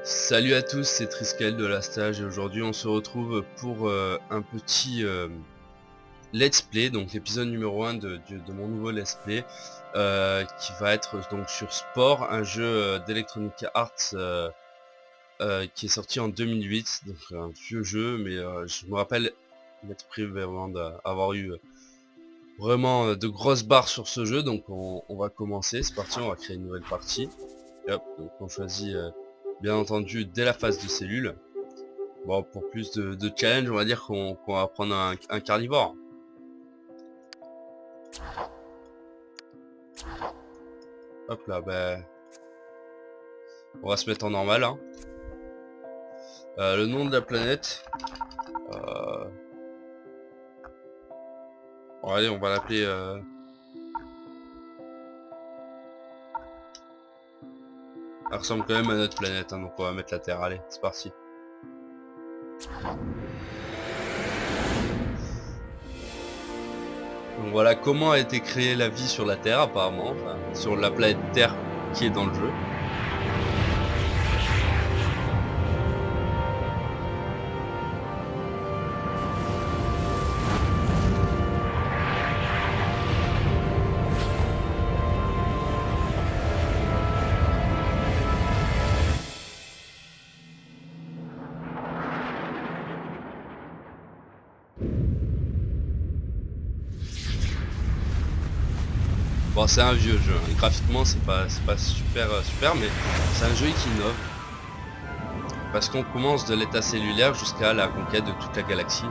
Salut à tous, c'est Triskel de la Stage et aujourd'hui on se retrouve pour un petit let's play, donc l'épisode numéro 1 de mon nouveau let's play qui va être donc sur Spore, un jeu d'Electronic Arts qui est sorti en 2008, donc un vieux jeu, mais je me rappelle m'être pris vraiment d'avoir eu vraiment de grosses barres sur ce jeu. Donc on va commencer, c'est parti, on va créer une nouvelle partie. Et hop, donc on choisit bien entendu dès la phase de cellule. Bon, pour plus de challenge, on va dire qu'on va prendre un carnivore. Hop là, ben on va se mettre en normal, hein. Le nom de la planète, bon, allez, on va l'appeler elle ressemble quand même à notre planète, hein, donc on va mettre la Terre. Allez, c'est parti. Donc voilà comment a été créée la vie sur la Terre apparemment, enfin, sur la planète Terre qui est dans le jeu. Bon, c'est un vieux jeu, hein. Graphiquement c'est pas super, mais c'est un jeu qui innove. Parce qu'on commence de l'état cellulaire jusqu'à la conquête de toute la galaxie.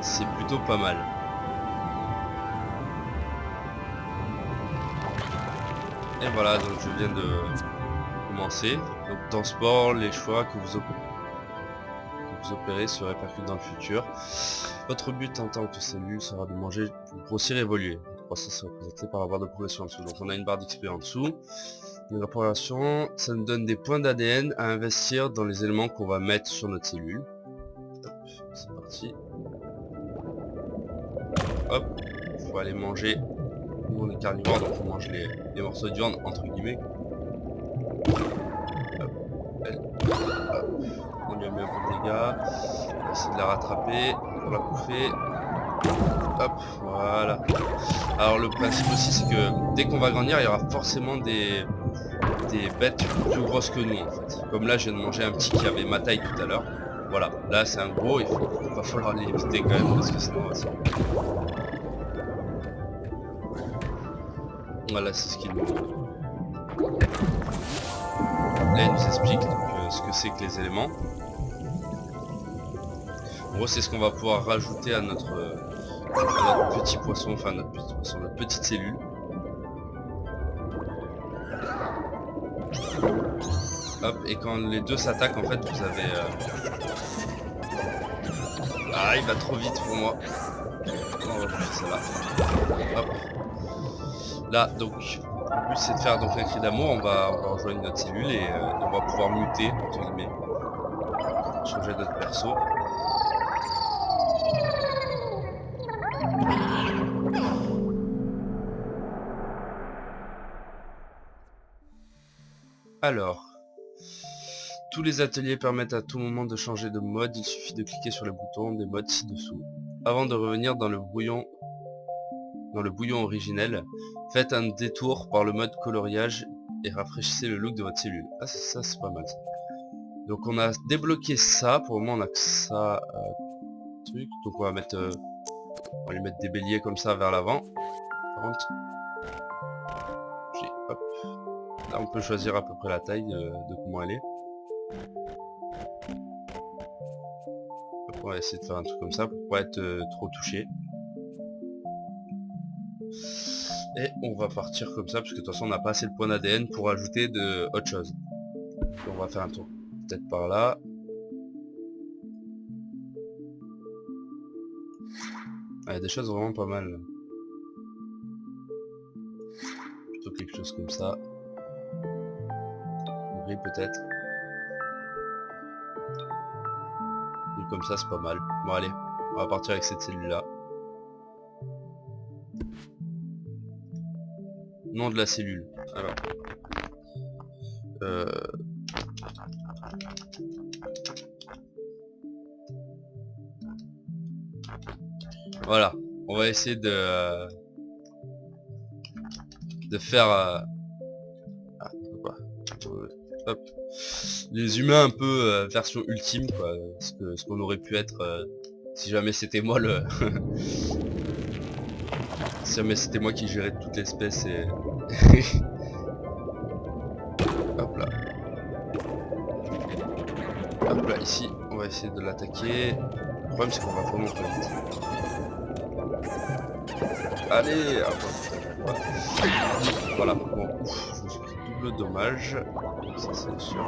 C'est plutôt pas mal. Et voilà, donc je viens de commencer. Donc dans Spore, les choix que vous opérez se répercutent dans le futur. Votre but en tant que cellule sera de manger pour grossir et évoluer. Le processus est représenté par la barre de progression en dessous. Donc on a une barre d'XP en dessous. Une progression, ça nous donne des points d'ADN à investir dans les éléments qu'on va mettre sur notre cellule. C'est parti. Hop, il faut aller manger. Nous on est carnivore, donc on mange les morceaux de viande entre guillemets. Hop, hop. On lui a mis un peu de dégâts. On va essayer de la rattraper pour la bouffer. Hop, voilà. Alors le principe aussi c'est que dès qu'on va grandir, il y aura forcément des bêtes plus grosses que nous en fait. Comme là je viens de manger un petit qui avait ma taille tout à l'heure. Voilà, là c'est un gros, il va falloir l'éviter quand même parce que sinon on va se... Voilà, c'est ce qu'il nous... Là il nous explique donc, ce que c'est que les éléments. En gros c'est ce qu'on va pouvoir rajouter à notre petit poisson, enfin notre petit poisson, notre petite cellule. Hop, et quand les deux s'attaquent en fait vous avez... Ah, il va trop vite pour moi. On va bouger ça là. Hop. Là donc le but c'est de faire donc un cri d'amour, on va rejoindre notre cellule et on va pouvoir muter entre guillemets. Changer notre perso. Alors, tous les ateliers permettent à tout moment de changer de mode, il suffit de cliquer sur le bouton des modes ci-dessous. Avant de revenir dans le bouillon originel, faites un détour par le mode coloriage et rafraîchissez le look de votre cellule. Ah ça c'est pas mal ça. Donc on a débloqué ça, pour le moment on a que ça truc, donc on va mettre on va lui mettre des béliers comme ça vers l'avant. Par contre, hop. Là on peut choisir à peu près la taille de comment elle est. On va essayer de faire un truc comme ça pour pas être trop touché. Et on va partir comme ça parce que de toute façon on n'a pas assez de points d'ADN pour ajouter de autre chose. Donc on va faire un tour peut-être par là. Ah, il y a des choses vraiment pas mal. Plutôt quelque chose comme ça. Gris peut-être. Comme ça c'est pas mal. Bon allez, on va partir avec cette cellule là. Nom de la cellule. Alors. Voilà. On va essayer de faire... hop. Les humains un peu version ultime, quoi. Ce qu'on aurait pu être si jamais c'était moi le... si jamais c'était moi qui gérais toute l'espèce et... Hop là. Hop là, ici, on va essayer de l'attaquer. Le problème c'est qu'on va vraiment pas vite. Allez, hop, voilà, bon, ouf, je me suis pris double dommage. Ça c'est sûr.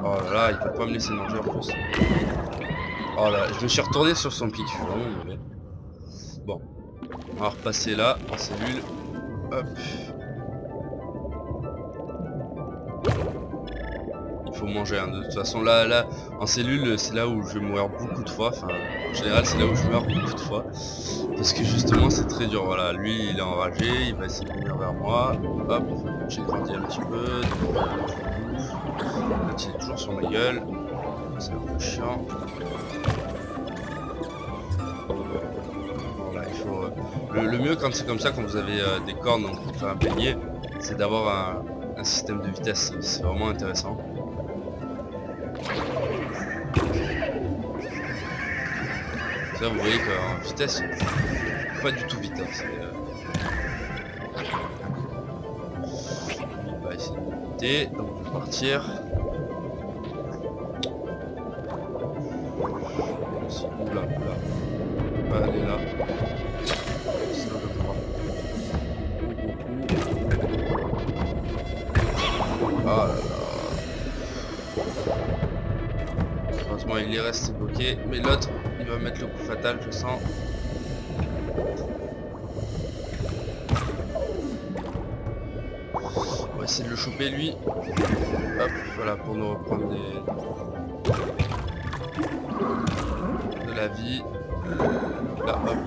Oh là là, il peut pas me laisser manger en plus. Oh là, je me suis retourné sur son pic, je suis vraiment mauvais. Bon, on va repasser là, en cellule. Hop. Il faut manger, hein. De toute façon là, en cellule, c'est là où je vais mourir beaucoup de fois. Enfin, en général, c'est là où je meurs beaucoup de fois. Parce que justement, c'est très dur. Voilà, lui, il est enragé, il va essayer de venir vers moi. Hop, j'ai grandi un petit peu. Là, il est toujours sur ma gueule. C'est un peu chiant. Voilà, il faut... le mieux quand c'est comme ça, quand vous avez des cornes pour faire un palier, c'est d'avoir un système de vitesse. C'est vraiment intéressant. Ça, vous voyez qu'en vitesse, pas du tout vite. Hein, il va essayer de monter, donc je vais partir. Oula, oula. On va aller là. Ça va pouvoir. Ah là là. Heureusement, il est resté bloqué, mais l'autre, il va mettre le coup fatal, je sens. On va essayer de le choper lui. Hop, voilà, pour nous reprendre de la vie. Là, hop.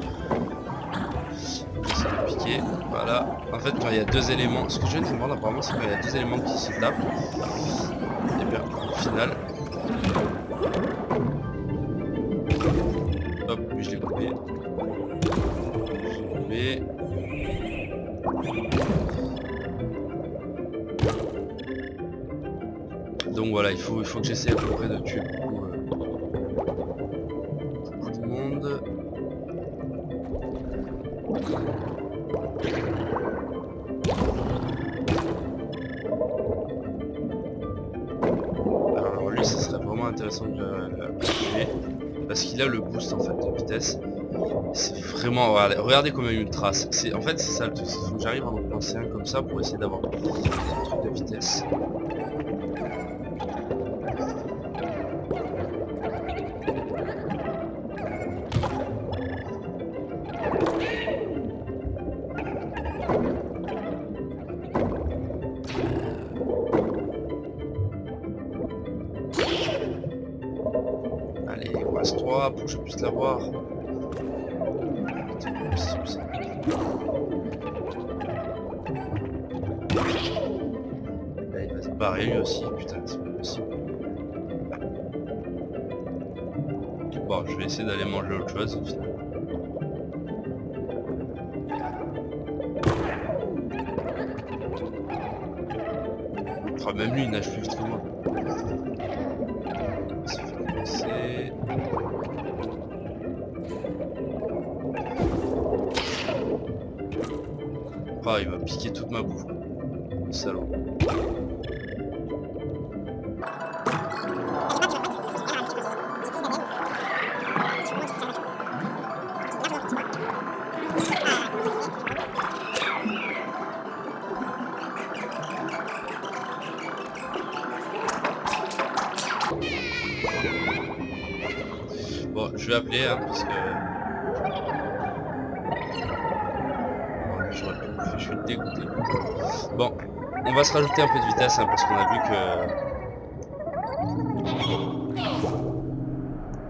J'essaie de piquer. Voilà. En fait, quand il y a deux éléments, ce que je viens de comprendre apparemment, c'est quand il y a deux éléments qui se tapent. Et bien, au final. Hop, lui je l'ai coupé. Donc voilà, il faut que j'essaie à peu près de tuer beaucoup de monde. Alors lui, ça serait vraiment intéressant de le tuer. Parce qu'il a le boost en fait de vitesse. C'est vraiment... Regardez combien il me trace. En fait c'est ça le truc, il faut que j'arrive à en penser un comme ça pour essayer d'avoir un truc de vitesse. Allez, il reste 3 pour que je puisse l'avoir. Là, il va se barrer lui aussi, putain, c'est pas possible. Bon, je vais essayer d'aller manger autre chose au final. Oh, même lui il nage plus vite que moi. Ah, il va piquer toute ma bouffe. Le salaud. Bon, je vais appeler hein, parce que... Je suis dégoûté. Bon, on va se rajouter un peu de vitesse hein, parce qu'on a vu que...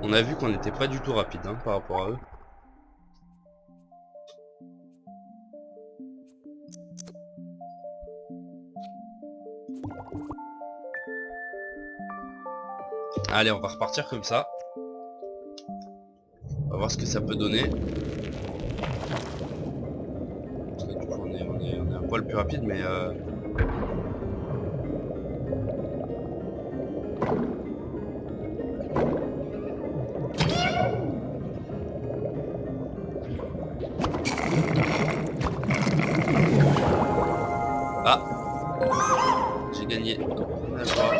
On a vu qu'on n'était pas du tout rapide hein, par rapport à eux. Allez, on va repartir comme ça. On va voir ce que ça peut donner. Parce que du coup, on est un poil plus rapide, mais... Ah, j'ai gagné. D'accord.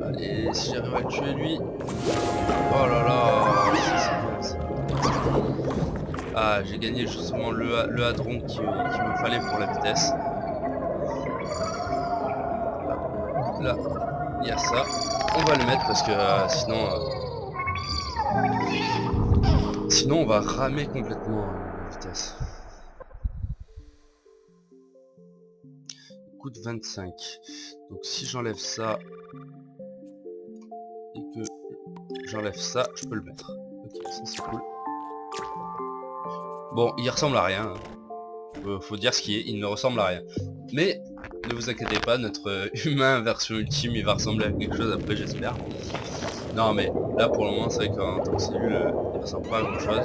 Allez, si j'arrive à le tuer lui. Oh là là, c'est bien ça. Ah, j'ai gagné justement le hadron qu'il me fallait pour la vitesse. Là, il y a ça. On va le mettre parce que sinon on va ramer complètement la vitesse. Coûte 25. Donc si j'enlève ça et que j'enlève ça, je peux le mettre. Ok, ça c'est cool. Bon, il ressemble à rien. Faut dire ce qui est, il ne ressemble à rien. Mais ne vous inquiétez pas, notre humain version ultime, il va ressembler à quelque chose après, j'espère. Non mais là pour le moment c'est vrai qu'en tant que cellule, il ressemble pas à grand chose.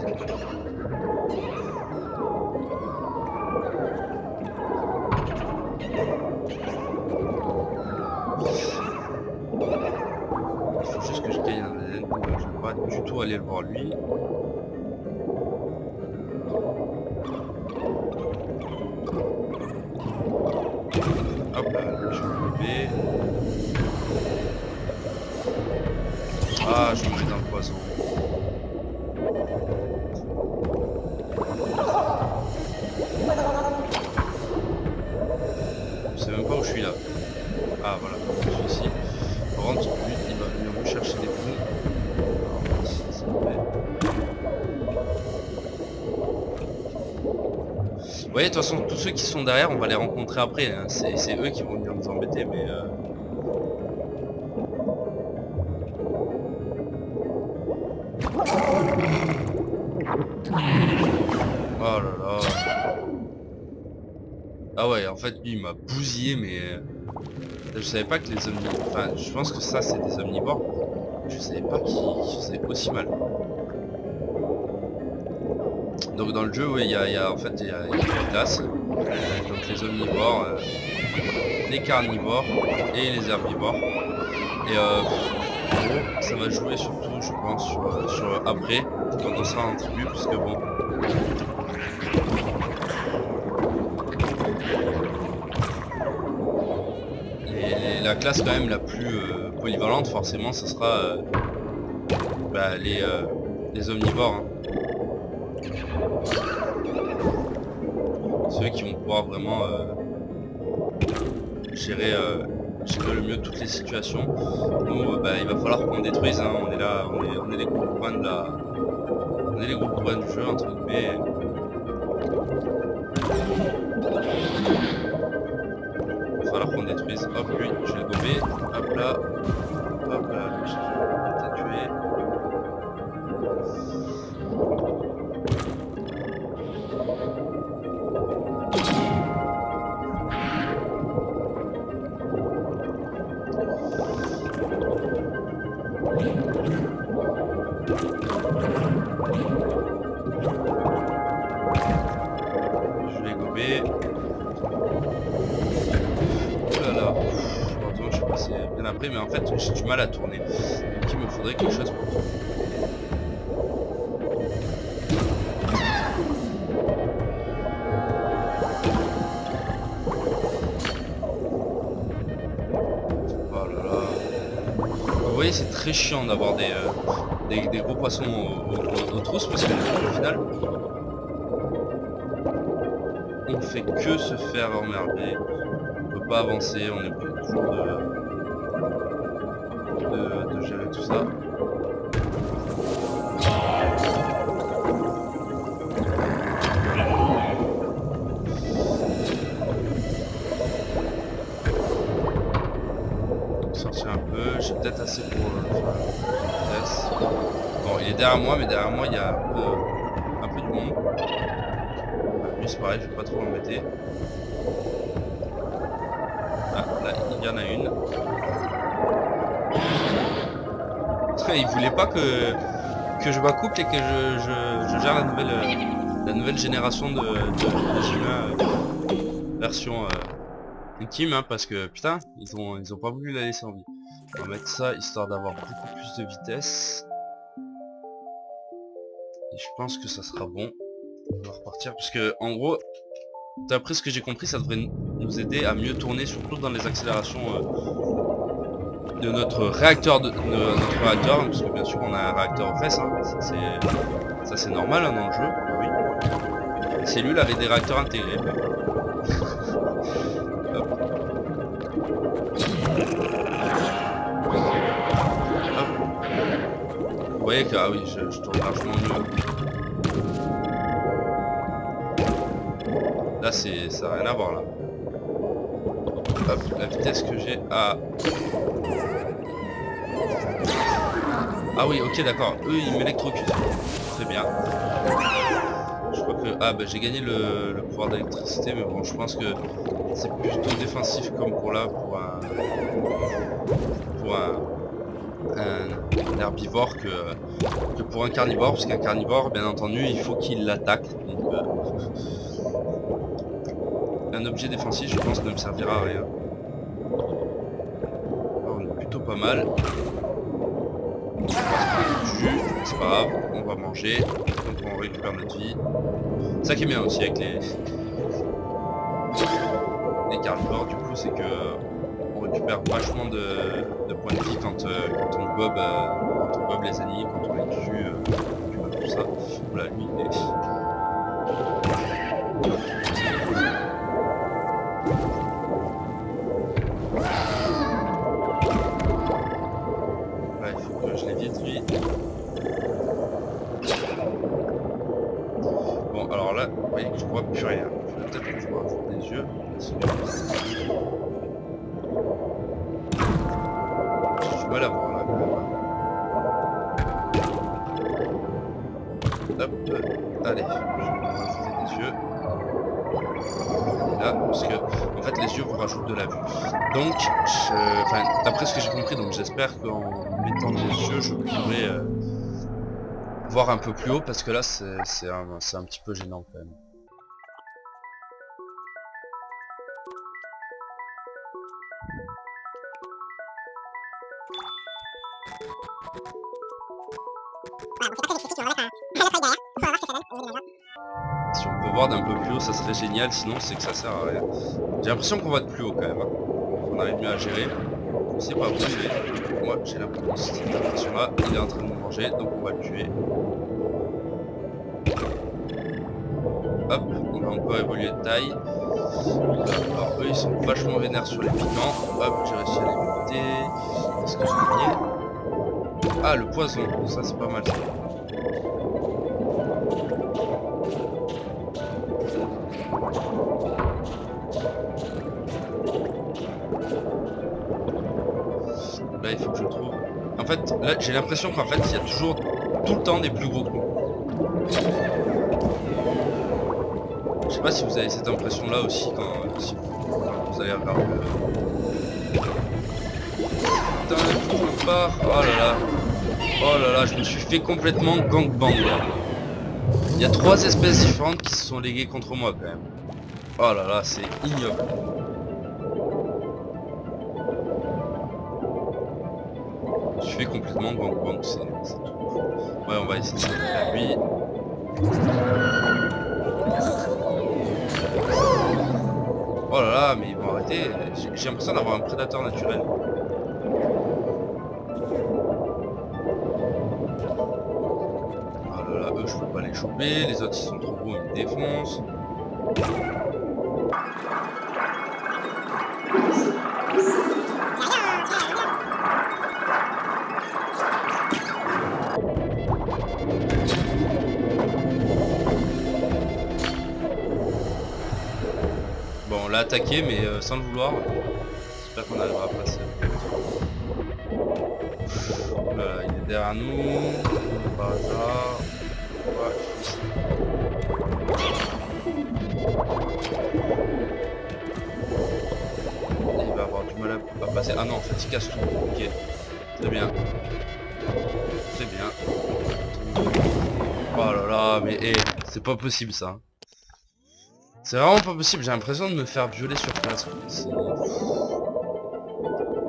Il faut juste que je gagne un ADN, je ne vais pas du tout aller le voir lui. Hop là, je vais me lever. Ah, je me mets dans le poison. Je sais même pas où je suis là. Ah voilà, je suis ici. Par contre, lui, il va venir me chercher des points. Alors, si ça me plaît. Vous voyez, de toute façon, tous ceux qui sont derrière, on va les rencontrer après. Hein. C'est eux qui vont venir nous embêter, mais... Oh là là. Ah ouais, en fait, lui, il m'a bousillé, mais... Je savais pas que les omnivores... Enfin, je pense que ça, c'est des omnivores. Je savais pas qu'ils faisaient aussi mal. Donc dans le jeu, oui, il y a une classe. Donc les omnivores, les carnivores et les herbivores. Et en gros, ça va jouer surtout, je pense, sur après, quand on sera en tribu, puisque bon... La classe quand même la plus polyvalente, forcément, ce sera les omnivores. Hein. Ceux qui vont pouvoir vraiment gérer le mieux toutes les situations. Nous, il va falloir qu'on détruise. Hein. On est là, on est les groupes de on est les groupes de du jeu entre guillemets. Il va falloir qu'on détruise. Hop, lui, je vais le gober. Hop là, lui, je vais tuer. Je vais gober. Oh là là. Heureusement, je suis passé bien après, mais en fait, j'ai du mal à tourner. Donc, il me faudrait quelque chose pour tourner. Oh là là. Vous voyez, c'est très chiant d'avoir des gros poissons aux trousses parce que au final, on fait que se faire emmerder. On peut pas avancer, on est obligé toujours de gérer tout ça. Sortir un peu, j'ai peut-être assez pour faire la vitesse. Bon, il est derrière moi, mais derrière moi il y a un peu du monde. Lui c'est pareil, je vais pas trop l'embêter. Ah, là il y en a une. Il voulait pas que je m'accouple et que je gère la nouvelle génération de Jima version ultime, hein, parce que putain, ils ont pas voulu la laisser en vie. On va mettre ça histoire d'avoir beaucoup plus de vitesse. Et je pense que ça sera bon. On va repartir parce que en gros, d'après ce que j'ai compris, ça devrait nous aider à mieux tourner, surtout dans les accélérations de notre réacteur, parce que bien sûr on a un réacteur aux fesses, hein. Ça c'est normal, hein, dans le jeu. Bah oui. Les cellules avaient des réacteurs intégrés. Hop. Hop. Vous voyez que ah oui, je tourne largement mieux. Là ça n'a rien à voir là. Hop, la vitesse que j'ai à... Ah oui, ok, d'accord. Eux, ils m'électrocutent. Très bien. Je crois que... Ah, bah j'ai gagné le pouvoir d'électricité, mais bon, je pense que c'est plutôt défensif comme pour là, pour un herbivore que pour un carnivore, parce qu'un carnivore, bien entendu, il faut qu'il l'attaque. Donc, un objet défensif, je pense, ne me servira à rien. Alors, on est plutôt pas mal. C'est pas grave, on va manger, donc on récupère notre vie. Ça qui est bien aussi avec les carnivores, du coup, c'est que on récupère vachement de points de vie quand on gobe les ennemis, quand on les tue, tout ça. Voilà, lui il est... Ouais, il faut que je l'évite lui. Bon, alors là, vous voyez que je vois plus rien. Peut-être que je vais rajouter des yeux. J'ai du mal à voir là, quand même. Hop, allez, je vais rajouter des yeux. Là, parce que en fait les yeux vous rajoutent de la vue. Donc, d'après ce que j'ai compris, donc j'espère qu'en mettant des yeux, je pourrai voir un peu plus haut, parce que là c'est un petit peu gênant quand même. Si on peut voir d'un peu plus haut, ça serait génial, sinon c'est que ça sert à rien. J'ai l'impression qu'on va de plus haut quand même, hein. On arrive mieux à gérer. Je sais pas vous, mais moi j'ai l'impression là, il est en train de nous manger, donc on va le tuer. Hop, on va encore évoluer de taille. Alors eux ils sont vachement vénères sur les piquants. Hop, j'ai réussi à les buter. Est-ce que j'ai gagné? Ah, le poison, ça c'est pas mal ça. Là il faut que je trouve... En fait, là j'ai l'impression qu'en fait il y a toujours tout le temps des plus gros coups. Je sais pas si vous avez cette impression là aussi quand vous allez regarder le... Putain, le coup part. Oh là là. Oh là là, je me suis fait complètement gangbang là. Il y a 3 espèces différentes qui se sont léguées contre moi quand même. Oh là là, c'est ignoble. Je me suis fait complètement gangbang, c'est tout. Ouais, on va essayer de s'attaquer à lui. Oh là là, mais ils vont arrêter. J'ai l'impression d'avoir un prédateur naturel. Oh là là, eux je peux pas les choper, les autres ils sont trop gros, ils me défoncent. Bon, on l'a attaqué, mais sans le vouloir. J'espère qu'on arrivera à passer. Voilà, il est derrière nous. On va par hasard. Ouais, il va avoir du mal à passer. Ah non, en fait il casse tout. Ok, très bien. Très bien. Oh là là, mais c'est pas possible ça. C'est vraiment pas possible, j'ai l'impression de me faire violer sur place.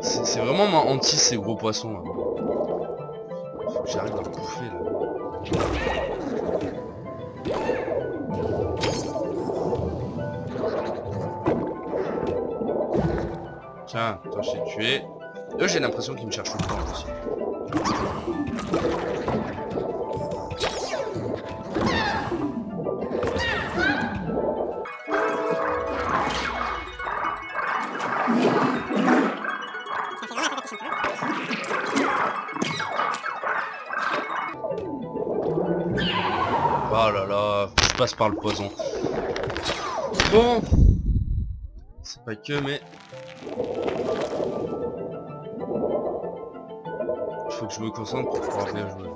C'est vraiment ma hantise ces gros poissons là. Faut que j'arrive à bouffer là. Tiens, toi je t'ai tué. Eux j'ai l'impression qu'ils me cherchent tout le temps aussi. Oh là là, je passe par le poison. Bon, c'est pas que, mais il faut que je me concentre pour pouvoir bien jouer.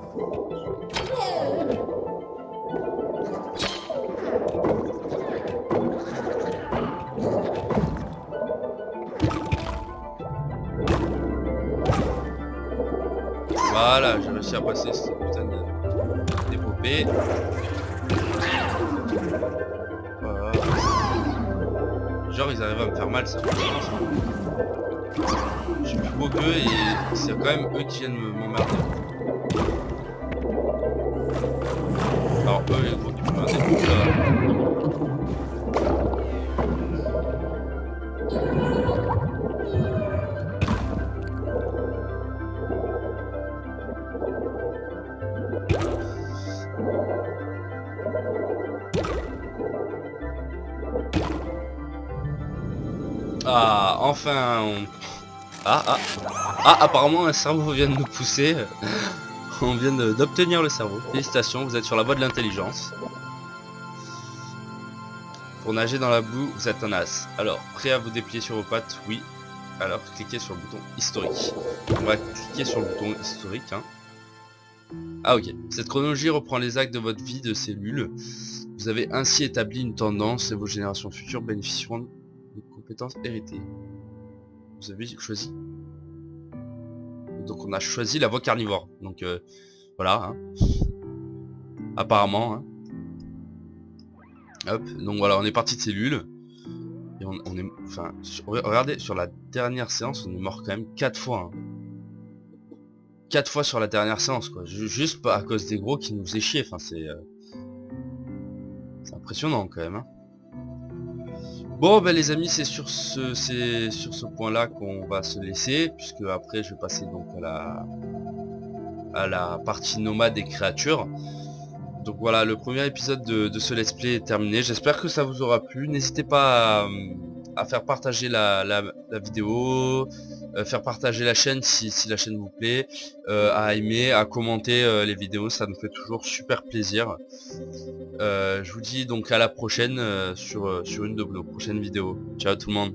Voilà, j'ai réussi à passer cette putain d'épopée. Voilà. Genre ils arrivent à me faire mal, ça. Je suis plus beau qu'eux et c'est quand même eux qui viennent m'emmerder. Alors eux les gros qui m'emmerder. Ah, enfin apparemment un cerveau vient de nous pousser. On vient d'obtenir le cerveau. Félicitations, vous êtes sur la voie de l'intelligence. Pour nager dans la boue, vous êtes un as. Alors, prêt à vous déplier sur vos pattes? Oui. Alors, cliquez sur le bouton historique. On va cliquer sur le bouton historique. Hein. Ah ok. Cette chronologie reprend les actes de votre vie de cellules. Vous avez ainsi établi une tendance et vos générations futures bénéficieront de compétences héritées. Vous avez choisi. Donc on a choisi la voie carnivore. Donc voilà. Hein. Apparemment. Hein. Hop. Donc voilà, on est parti de cellules. Et on est. Enfin. Regardez, sur la dernière séance, on est mort quand même 4 fois. Hein. 4 fois sur la dernière séance quoi. Juste pas à cause des gros qui nous faisaient chier. Enfin c'est impressionnant quand même. Hein. Bon ben les amis, c'est sur ce point là qu'on va se laisser, puisque après je vais passer donc à la partie nomade des créatures. Donc voilà, le premier épisode de ce let's play est terminé. J'espère que ça vous aura plu. N'hésitez pas à faire partager la vidéo, faire partager la chaîne si la chaîne vous plaît, à aimer, à commenter les vidéos, ça nous fait toujours super plaisir. Je vous dis donc à la prochaine sur une de nos prochaines vidéos. Ciao tout le monde.